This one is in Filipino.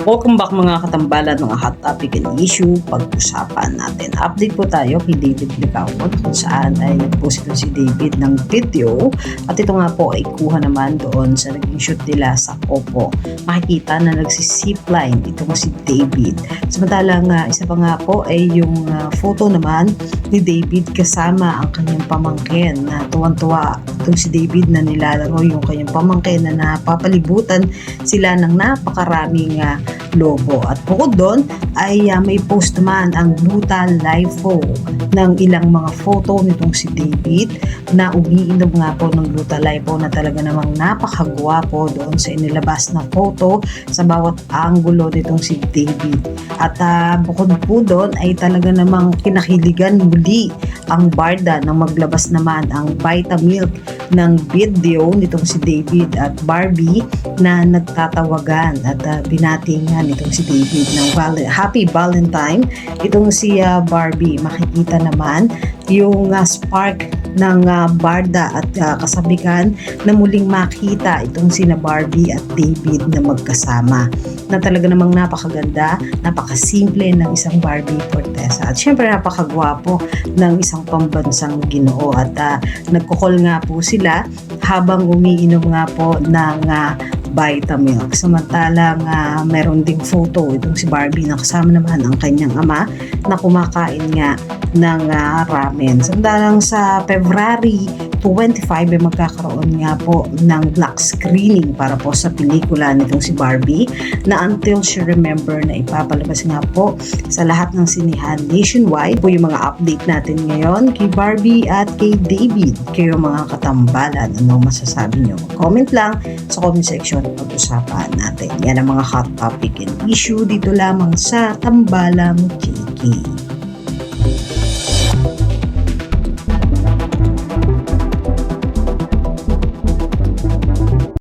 Welcome back mga katambalan, mga hot topic and issue. Pag-usapan natin. Update po tayo kay David Licauco kung saan ay nag-post ito si David ng video. At ito nga po ay kuha naman doon sa naging shoot nila sa Oppo. Makikita na nagsisipline itong si David. Samantalang isa pa nga po ay yung photo naman ni David kasama ang kanyang pamangkin na tuwan-tuwa itong si David na nilalaro yung kanyang pamangkin na napapalibutan sila ng napakaraming logo. At bukod doon ay may post naman ang Gluta Lifo ng ilang mga photo nitong si David na umiinom nga po ng Gluta Lifo na talaga namang napakagwapo doon sa inilabas na photo sa bawat anggulo nitong si David. At bukod po doon ay talaga namang kinakiligan muli ang Barda nang maglabas naman ang Vitamilk ng video nitong si David at Barbie na nagtatawagan at binating nitong si David ng Happy Valentine. Itong si Barbie, makikita naman yung spark ng Barda at kasabikan na muling makita itong sina Barbie at David na magkasama na talaga namang napakaganda, napakasimple ng isang Barbie Fortesa at syempre napakagwapo ng isang pambansang Ginoo at nagkukol nga po sila habang umiinom nga po ng Vitamilk. Samantalang meron ding photo itong si Barbie na kasama naman ang kanyang ama na kumakain nga ng ramen. Samantalang sa February 25 ay magkakaroon nga po ng black screening para po sa pelikula nitong si Barbie na Until She Remember na ipapalabas nga po sa lahat ng sinihan nationwide. Po yung mga update natin ngayon kay Barbie at kay David. Kayo mga katambalan, ano masasabi nyo? Comment lang sa comment section, pag-usapan natin. Yan ang mga hot topic and issue dito lamang sa Tambalang JK.